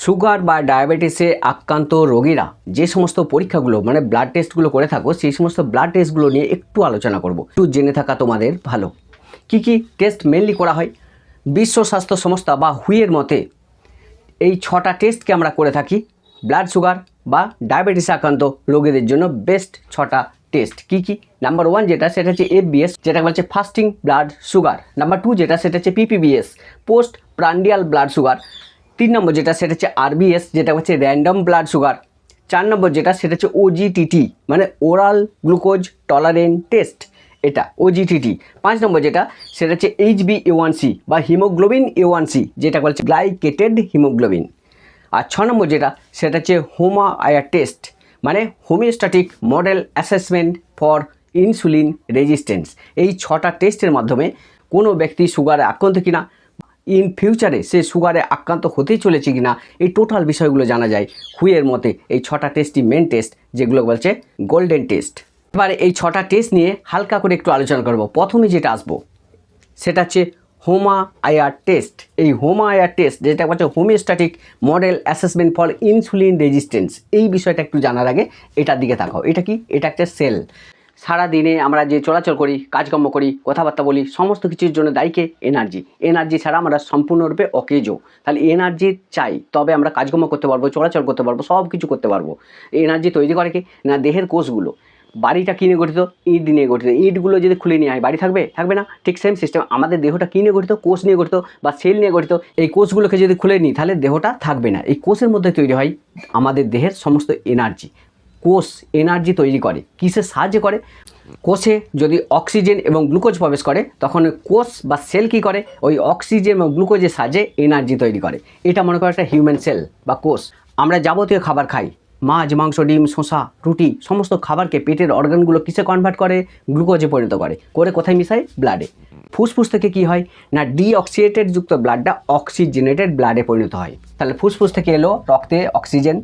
Sugar বা ডায়াবেটিসে আক্রান্ত রোগীরা যে সমস্ত পরীক্ষাগুলো মানে ব্লাড টেস্টগুলো করে থাকো সেই সমস্ত ব্লাড টেস্টগুলো নিয়ে একটু আলোচনা করব। একটু জেনে থাকা তোমাদের ভালো। কি কি টেস্ট মেনলি করা হয়? বিশ্ব স্বাস্থ্য সংস্থা বা হুইয়ের মতে এই 6টা টেস্টকে আমরা করে থাকি ব্লাড সুগার বা ডায়াবেটিসে আক্রান্ত রোগীদের জন্য বেস্ট 6টা টেস্ট। কি কি? নাম্বার 1 যেটা সেটা হচ্ছে এফবিএস, যেটা বলছে ফাস্টিং ব্লাড সুগার। নাম্বার 2 যেটা সেটা হচ্ছে PPBS, post prandial blood sugar. 3 নম্বর যেটা সেটা হচ্ছে আরবিএস, যেটা হচ্ছে র্যান্ডম ব্লাড সুগার। 4 নম্বর যেটা সেটা হচ্ছে ওজিটিটি মানে ওরাল গ্লুকোজ টলারেন্ট টেস্ট, এটা ওজিটিটি। 5 নম্বর যেটা সেটা হচ্ছে HbA1c বা হিমোগ্লোবিন A1c, যেটা বলছে গ্লাইকেটেড হিমোগ্লোবিন। আর 6 নম্বর যেটা সেটা হচ্ছে হোমা-আয়ার টেস্ট মানে homeostatic model assessment for insulin resistance. এই 6টা টেস্টের মাধ্যমে কোনো ব্যক্তি সুগারে আক্রান্ত কিনা, ইন ফিউচারে সে সুগারে আক্রান্ত হতেই চলেছে কিনা, এই টোটাল বিষয়গুলো জানা যায় হুইয়ের মতে। এই 6টা টেস্টই মেন টেস্ট, যেগুলো বলছে গোল্ডেন টেস্ট। এবারে এই 6টা টেস্ট নিয়ে হালকা করে একটু আলোচনা করব। প্রথমে যেটা আসবো সেটা হচ্ছে হোমা-আয়ার টেস্ট। এই হোমা-আয়ার টেস্ট যেটা বলছে homeostatic model assessment for insulin resistance, এই বিষয়টা একটু জানার আগে এটার দিকে তাকাও। এটা কি? এটা একটা সেল। সারা দিনে আমরা যে চলাচল করি, কাজকর্ম করি, কথাবার্তা বলি, সমস্ত কিছুর জন্য দায়ীকে এনার্জি। এনার্জি ছাড়া আমরা সম্পূর্ণরূপে অকেজো। তাহলে এনার্জি চাই, তবে আমরা কাজকর্ম করতে পারবো, চলাচল করতে পারবো, সব কিছু করতে পারবো। এনার্জি তৈরি করে কি না দেহের কোষগুলো। বাড়িটা কিনে গঠিত? ইট নিয়ে গঠিত। ইটগুলো যদি খুলে নিয়ে হয় বাড়ি থাকবে? থাকবে না। ঠিক সেম সিস্টেম আমাদের দেহটা কী নিয়ে গঠিত? কোষ নিয়ে গঠিত বা সেল নিয়ে গঠিত। এই কোষগুলোকে যদি খুলে নিই তাহলে দেহটা থাকবে না। এই কোষের মধ্যে তৈরি হয় আমাদের দেহের সমস্ত এনার্জি। কোষ এনার্জি তৈরি করে কিসের সাহায্যে করে? কোষে যদি অক্সিজেন এবং গ্লুকোজ প্রবেশ করে তখন কোষ বা সেল কী করে? ওই অক্সিজেন এবং গ্লুকোজের সাহায্যে এনার্জি তৈরি করে। এটা মনে করো একটা হিউম্যান সেল বা কোষ। আমরা যাবতীয় খাবার খাই, মাছ, মাংস, ডিম, শসা, রুটি, সমস্ত খাবারকে পেটের অর্গানগুলো কিসে কনভার্ট করে? গ্লুকোজে পরিণত করে। করে কোথায় মিশায়? ব্লাডে। ফুসফুস থেকে কি হয় না ডিঅক্সিজেটেড যুক্ত ব্লাডটা অক্সিজেনেটেড ব্লাডে পরিণত হয়। তাহলে ফুসফুস থেকে এলো রক্তে অক্সিজেন,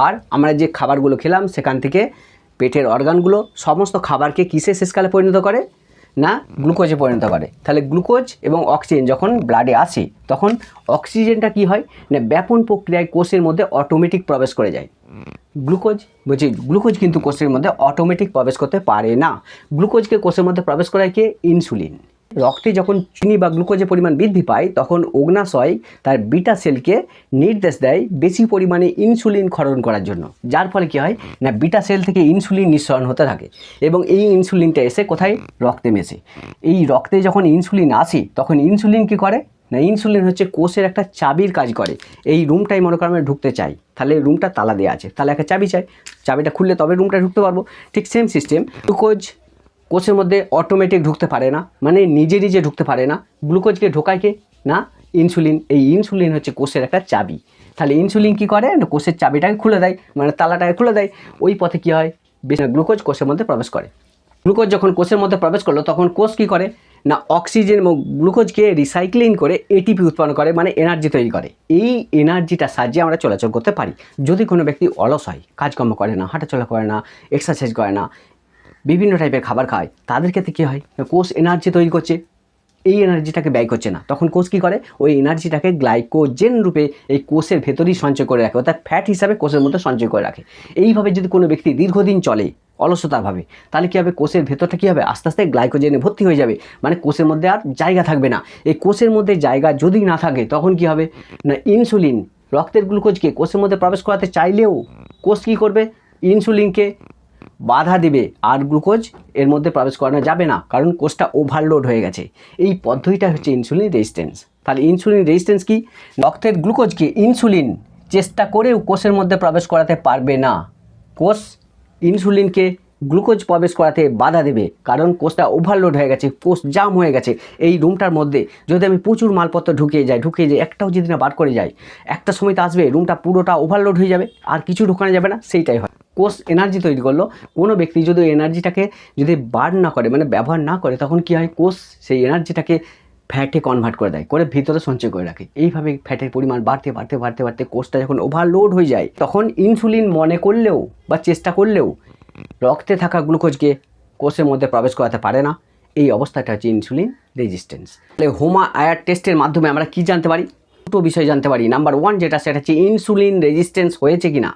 আর আমরা যে খাবারগুলো খেলাম সেখান থেকে পেটের অর্গানগুলো সমস্ত খাবারকে কিসে শেষকালে পরিণত করে? না গ্লুকোজে পরিণত করে। তাহলে গ্লুকোজ এবং অক্সিজেন যখন ব্লাডে আসে তখন অক্সিজেনটা কি হয় না ব্যাপন প্রক্রিয়ায় কোষের মধ্যে অটোমেটিক প্রবেশ করে যায়। গ্লুকোজ কিন্তু কোষের মধ্যে অটোমেটিক প্রবেশ করতে পারে না। গ্লুকোজকে কোষের মধ্যে প্রবেশ করায় কে? ইনসুলিন। রক্তে যখন চিনি বা গ্লুকোজের পরিমাণ বৃদ্ধি পায় তখন অগ্ন্যাশয় তার বিটা সেলকে নির্দেশ দেয় বেশি পরিমাণে ইনসুলিন ক্ষরণ করার জন্য। যার ফলে কী হয় না বিটা সেল থেকে ইনসুলিন নিঃসরণ হতে থাকে এবং এই ইনসুলিনটা এসে কোথায়? রক্তে মেশে। এই রক্তে যখন ইনসুলিন আসে তখন ইনসুলিন কী করে না ইনসুলিন হচ্ছে কোষের একটা চাবির কাজ করে। এই রুমটাই মনে করো আমরা ঢুকতে চাই, তাহলে রুমটা তালা দেওয়া আছে, তাহলে একটা চাবি চাই, চাবিটা খুললে তবে রুমটা ঢুকতে পারবো। ঠিক সেম সিস্টেম গ্লুকোজ কোষের মধ্যে অটোমেটিক ঢুকতে পারে না, মানে নিজে নিজে ঢুকতে পারে না। গ্লুকোজকে ঢোকায় কে? না ইনসুলিন। এই ইনসুলিন হচ্ছে কোষের একটা চাবি। তাহলে ইনসুলিন কী করে না কোষের চাবিটাকে খুলে দেয়, মানে তালাটাকে খুলে দেয়। ওই পথে কী হয়? বেশি গ্লুকোজ কোষের মধ্যে প্রবেশ করে। গ্লুকোজ যখন কোষের মধ্যে প্রবেশ করলো তখন কোষ কী করে না অক্সিজেন এবং গ্লুকোজকে রিসাইক্লিং করে এটিপি উৎপন্ন করে, মানে এনার্জি তৈরি করে। এই এনার্জিটার সাহায্যে আমরা চলাচল করতে পারি। যদি কোনো ব্যক্তি অলস হয়, কাজকর্ম করে না, হাঁটাচলা করে না, এক্সারসাইজ করে না, বিভিন্ন টাইপের খাবার খায়, তাদের ক্ষেত্রে কী হয়? কোষ এনার্জি তৈরি করছে, এই এনার্জিটাকে ব্যয় করছে না। তখন কোষ কী করে? ওই এনার্জিটাকে গ্লাইকোজেন রূপে এই কোষের ভেতরেই সঞ্চয় করে রাখে, অর্থাৎ ফ্যাট হিসাবে কোষের মধ্যে সঞ্চয় করে রাখে। এইভাবে যদি কোনো ব্যক্তি দীর্ঘদিন চলে অলসতাভাবে তাহলে কী হবে? কোষের ভেতরটা কী হবে? আস্তে আস্তে গ্লাইকোজেনে ভর্তি হয়ে যাবে, মানে কোষের মধ্যে আর জায়গা থাকবে না। এই কোষের মধ্যে জায়গা যদি না থাকে তখন কী হবে না ইনসুলিন রক্তের গ্লুকোজকে কোষের মধ্যে প্রবেশ করাতে চাইলেও কোষ কী করবে? ইনসুলিনকে বাধা দিবে, আর গ্লুকোজ এর মধ্যে প্রবেশ করানো যাবে না, কারণ কোষটা ওভারলোড হয়ে গেছে। এই পদ্ধতিটা হচ্ছে ইনসুলিন রেজিস্ট্যান্স। তাহলে ইনসুলিন রেজিস্ট্যান্স কি? রক্তের গ্লুকোজকে ইনসুলিন চেষ্টা করেও কোষের মধ্যে প্রবেশ করাতে পারবে না। কোষ ইনসুলিনকে গ্লুকোজ প্রবেশ করাতে বাধা দেবে, কারণ কোষটা ওভারলোড হয়ে গেছে, কোষ জাম হয়ে গেছে। এই রুমটার মধ্যে যদি আমি প্রচুর মালপত্র ঢুকিয়ে যাই, একটাও যদি না বার করে যাই, একটা সময় তো আসবে রুমটা পুরোটা ওভারলোড হয়ে যাবে, আর কিছু ঢোকানো যাবে না। সেইটাই হয়। কোষ এনার্জি তৈরি করলো, কোনো ব্যক্তি যদি এনার্জিটাকে যদি বার্ন না করে, মানে ব্যবহার না করে, তখন কী হয়? কোষ সেই এনার্জিটাকে ফ্যাটে কনভার্ট করে দেয়, করে ভিতরে সঞ্চয় করে রাখে। এইভাবে ফ্যাটের পরিমাণ বাড়তে বাড়তে বাড়তে বাড়তে কোষটা যখন ওভারলোড হয়ে যায় তখন ইনসুলিন মনে করলেও বা চেষ্টা করলেও রক্তে থাকা গ্লুকোজকে কোষের মধ্যে প্রবেশ করাতে পারে না। এই অবস্থাটা হচ্ছে ইনসুলিন রেজিস্ট্যান্স। তাহলে হোমা-আয়ার টেস্টের মাধ্যমে আমরা কি জানতে পারি? দুটো বিষয় জানতে পারি। নাম্বার 1 যেটা সেটা হচ্ছে ইনসুলিন রেজিস্ট্যান্স হয়েছে কিনা।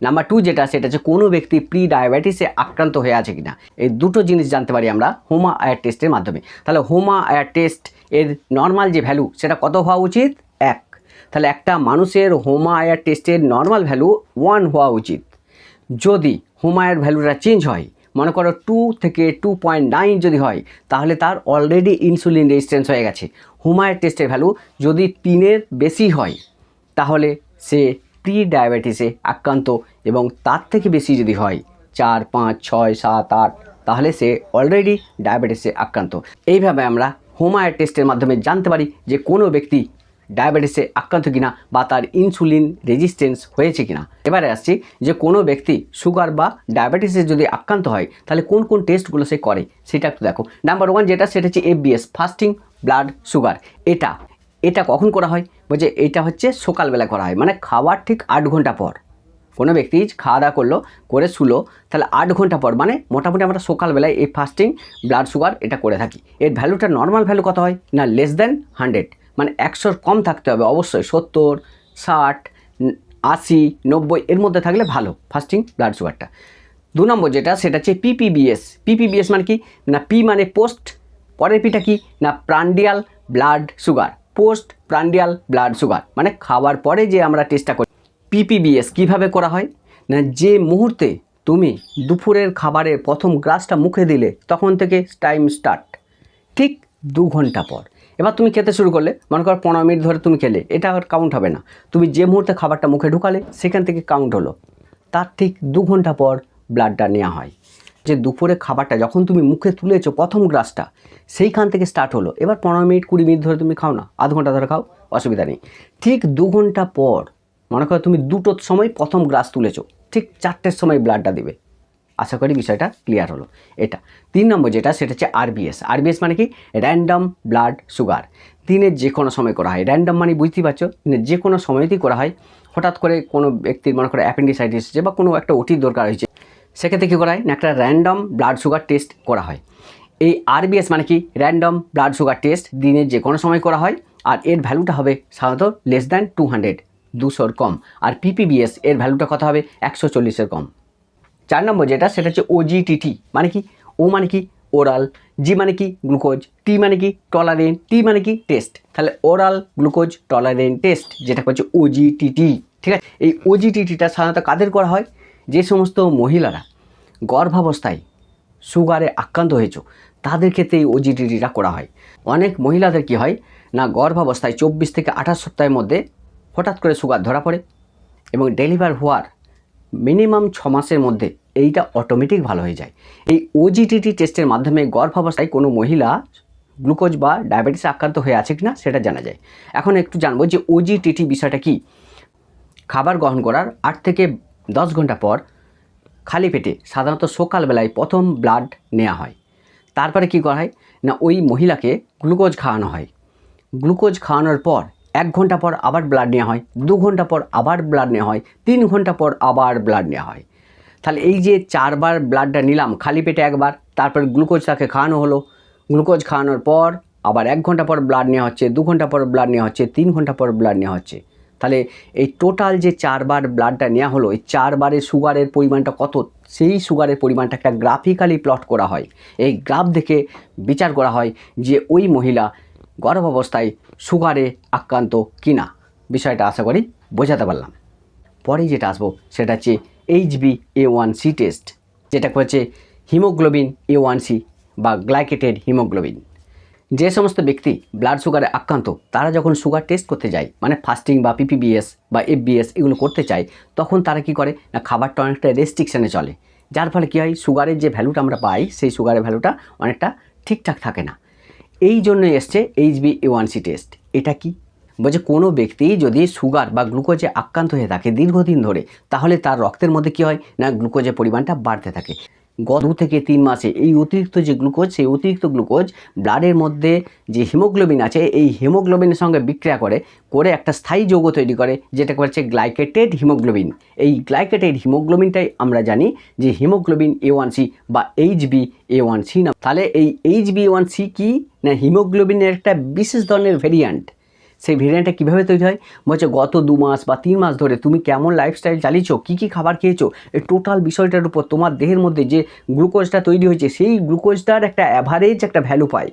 নাম্বার 2 যেটা সেটা হচ্ছে কোনো ব্যক্তি প্রি ডায়াবেটিসে আক্রান্ত হয়ে আছে কিনা। এই দুটো জিনিস জানতে পারি আমরা হোমা আয়ার টেস্টের মাধ্যমে। তাহলে হোমা আয়ার টেস্ট এর নর্মাল যে ভ্যালু সেটা কত হওয়া উচিত? 1। তাহলে একটা মানুষের হোমা আয়ার টেস্টের নর্মাল ভ্যালু 1 হওয়া উচিত। যদি হোমা আয়ার ভ্যালুটা চেঞ্জ হয়, মনে করো 2 থেকে 2.9 যদি হয়, তাহলে তার অলরেডি ইনসুলিন রেজিস্ট্যান্স হয়ে গেছে। হোমা আয়ার টেস্টের ভ্যালু যদি 3-এর বেশি হয়, তাহলে সে প্রি ডায়াবেটিসে আক্রান্ত, এবং তার থেকে বেশি যদি হয় 4, 5, 6, 7, 8, তাহলে সে অলরেডি ডায়াবেটিসে আক্রান্ত। এইভাবে আমরা হোমা আয়ার টেস্টের মাধ্যমে জানতে পারি যে কোনো ব্যক্তি ডায়াবেটিসে আক্রান্ত কিনা বা তার ইনসুলিন রেজিস্ট্যান্স হয়েছে কিনা। এবারে আসছি যে কোনো ব্যক্তি সুগার বা ডায়াবেটিসে যদি আক্রান্ত হয়, তাহলে কোন কোন টেস্টগুলো সে করে সেটা একটু দেখো। নাম্বার 1 যেটা সেটা হচ্ছে FBS, ফাস্টিং ব্লাড সুগার। এটা কখন করা হয়? বলছে এটা হচ্ছে সকালবেলা করা হয়, মানে খাওয়ার ঠিক 8 ঘন্টা পর। কোনো ব্যক্তি খাওয়া দাওয়া করলো, করে শুলো, তাহলে 8 ঘন্টা পর, মানে মোটামুটি আমরা সকালবেলায় এই ফাস্টিং ব্লাড সুগার এটা করে থাকি। এর ভ্যালুটা নর্মাল ভ্যালু কত হয় না, লেস দ্যান 100, মানে 100-র কম থাকতে হবে অবশ্যই। 70, 60, 80, 90 এর মধ্যে থাকলে ভালো ফাস্টিং ব্লাড সুগারটা। 2 নম্বর যেটা সেটা হচ্ছে পিপিবিএস মানে কি না, পি মানে পোস্ট, পরের পিটা কি না prandial blood sugar, post prandial blood sugar, মানে খাওয়ার পরে যে আমরা টেস্টটা করি। পিপিবিএস কীভাবে করা হয় না, যে মুহূর্তে তুমি দুপুরের খাবারের প্রথম গ্রাসটা মুখে দিলে তখন থেকে টাইম স্টার্ট, ঠিক 2 ঘন্টা পর। এবার তুমি খেতে শুরু করলে, মনে করো 15 মিনিট ধরে তুমি খেলে, এটা আর কাউন্ট হবে না। তুমি যে মুহূর্তে খাবারটা মুখে ঢুকালে সেখান থেকে কাউন্ট হলো। তার ঠিক 2 ঘন্টা পর ব্লাডটা নেওয়া হয়। যে দুপুরে খাবারটা যখন তুমি মুখে তুলেছো প্রথম গ্রাসটা, সেইখান থেকে স্টার্ট হলো। এবার 15 মিনিট 20 মিনিট ধরে তুমি খাও না, আধ ঘন্টা ধরে খাও, অসুবিধা নেই। ঠিক 2 ঘন্টা পর, মনে করো তুমি 2টোর সময় প্রথম গ্রাস তুলেছো, ঠিক 4টের সময় ব্লাডটা দেবে। আশা করি বিষয়টা ক্লিয়ার হলো। এটা 3 নম্বর যেটা সেটা হচ্ছে আরবিএস মানে কি র্যান্ডম ব্লাড সুগার। দিনের যে কোনো সময় করা হয়। র্যান্ডম মানে বুঝতেই পারছো, যে কোনো সময়তেই করা হয়। হঠাৎ করে কোনো ব্যক্তির মনে করে অ্যাপেন্ডিসাইটিস হচ্ছে বা কোনো একটা ওটির দরকার হয়েছে, সেক্ষেত্রে কী করা হয় না, একটা র্যান্ডম ব্লাড সুগার টেস্ট করা হয়। এই আরবিএস মানে কি র্যান্ডম ব্লাড সুগার টেস্ট দিনের যে কোনো সময় করা হয়, আর এর ভ্যালুটা হবে সাধারণত লেস দ্যান 200, 200-র কম। আর পিপিবিএস এর ভ্যালুটা কত হবে 140-এর কম। 4 নম্বর যেটা সেটা হচ্ছে ওজিটিটি মানে কি, ও মানে কি ওরাল, জি মানে কি গ্লুকোজ, টি মানে কি টলারেন্ট, টি মানে কি টেস্ট। তাহলে ওরাল গ্লুকোজ টলারেন্ট টেস্ট, যেটা হচ্ছে ওজিটিটি। ঠিক আছে, এই ওজিটিটিটা সাধারণত কাদের করা হয়? যে সমস্ত মহিলারা গর্ভাবস্থায় সুগারে আক্রান্ত হয়েছে তাদের ক্ষেত্রে এই ওজিটিটিটা করা হয়। অনেক মহিলাদের কি হয় না, গর্ভাবস্থায় 24 থেকে 28 সপ্তাহের মধ্যে হঠাৎ করে সুগার ধরা পড়ে, এবং ডেলিভার হওয়ার মিনিমাম 6 মাসের মধ্যে এইটা অটোমেটিক ভালো হয়ে যায়। এই ওজিটিটি টেস্টের মাধ্যমে গর্ভাবস্থায় কোনো মহিলা গ্লুকোজ বা ডায়াবেটিসে আক্রান্ত হয়ে আছে কিনা সেটা জানা যায়। এখন একটু জানবো যে ওজিটিটি বিষয়টা কি। খাবার গ্রহণ করার 8 থেকে 10 ঘন্টা পর খালি পেটে সাধারণত সকালবেলায় প্রথম ব্লাড নেওয়া হয়। তারপরে কি করা হয় না, ওই মহিলাকে গ্লুকোজ খাওয়ানো হয়। গ্লুকোজ খাওয়ানোর পর 1 ঘন্টা পর আবার ব্লাড নেওয়া হয়, 2 ঘন্টা পর আবার ব্লাড নেওয়া হয়, 3 ঘন্টা পর আবার ব্লাড নেওয়া হয়। তাহলে এই যে 4 বার ব্লাডটা নিলাম, খালি পেটে একবার, তারপর গ্লুকোজ তাকে খাওয়ানো হলো, গ্লুকোজ খাওয়ানোর পর আবার 1 ঘন্টা পর ব্লাড নেওয়া হচ্ছে, 2 ঘন্টা পর ব্লাড নেওয়া হচ্ছে, 3 ঘন্টা পর ব্লাড নেওয়া হচ্ছে। তাহলে এই টোটাল যে 4 বার ব্লাডটা নেওয়া হলো, এই 4 বারের সুগারের পরিমাণটা কত, সেই সুগারের পরিমাণটা একটা গ্রাফিক্যালি প্লট করা হয়। এই গ্রাফ দেখে বিচার করা হয় যে ওই মহিলা গর্ভাবস্থায় সুগারে আক্রান্ত কিনা। বিষয়টা আশা করি বোঝাতে পারলাম। পরে যেটা আসবো সেটা হচ্ছে HbA1c টেস্ট, যেটা হচ্ছে হিমোগ্লোবিন A1c বা গ্লাইকেটেড হিমোগ্লোবিন। যে সমস্ত ব্যক্তি ব্লাড সুগারে আক্রান্ত তারা যখন সুগার টেস্ট করতে যায়, মানে ফাস্টিং বা পিপিবিএস বা FBS এগুলো করতে চায়, তখন তারা কি করে না, খাবারটা অনেকটা রেস্ট্রিকশানে চলে। যার ফলে কী হয়, সুগারের যে ভ্যালুটা আমরা পাই সেই সুগারের ভ্যালুটা অনেকটা ঠিকঠাক থাকে না। এই জন্যই এসছে HbA1c টেস্ট। এটা কি বলছে, কোনো ব্যক্তি যদি সুগার বা গ্লুকোজে আক্রান্ত হয়ে থাকে দীর্ঘদিন ধরে, তাহলে তার রক্তের মধ্যে কী হয় না, গ্লুকোজের পরিমাণটা বাড়তে থাকে। গত 2 থেকে 3 মাসে এই অতিরিক্ত যে গ্লুকোজ, সেই অতিরিক্ত গ্লুকোজ ব্লাডের মধ্যে যে হিমোগ্লোবিন আছে, এই হিমোগ্লোবিনের সঙ্গে বিক্রিয়া করে একটা স্থায়ী যৌগ তৈরি করে, যেটা হচ্ছে গ্লাইকেটেড হিমোগ্লোবিন। এই গ্লাইকেটেড হিমোগ্লোবিনটাই আমরা জানি যে হিমোগ্লোবিন A1c বা HbA1c নাম। তাহলে এই HbA1c কি না, হিমোগ্লোবিনের একটা বিশেষ ধরনের ভেরিয়েন্ট। সেই ভেরিয়েন্টটা কীভাবে তৈরি হয় বলছে গত 2 মাস বা 3 মাস ধরে তুমি কেমন লাইফস্টাইল চালিয়েছো, কী খাবার খেয়েছো, এই টোটাল বিষয়টার উপর তোমার দেহের মধ্যে যে গ্লুকোজটা তৈরি হয়েছে সেই গ্লুকোজটার একটা অ্যাভারেজ একটা ভ্যালু পায়।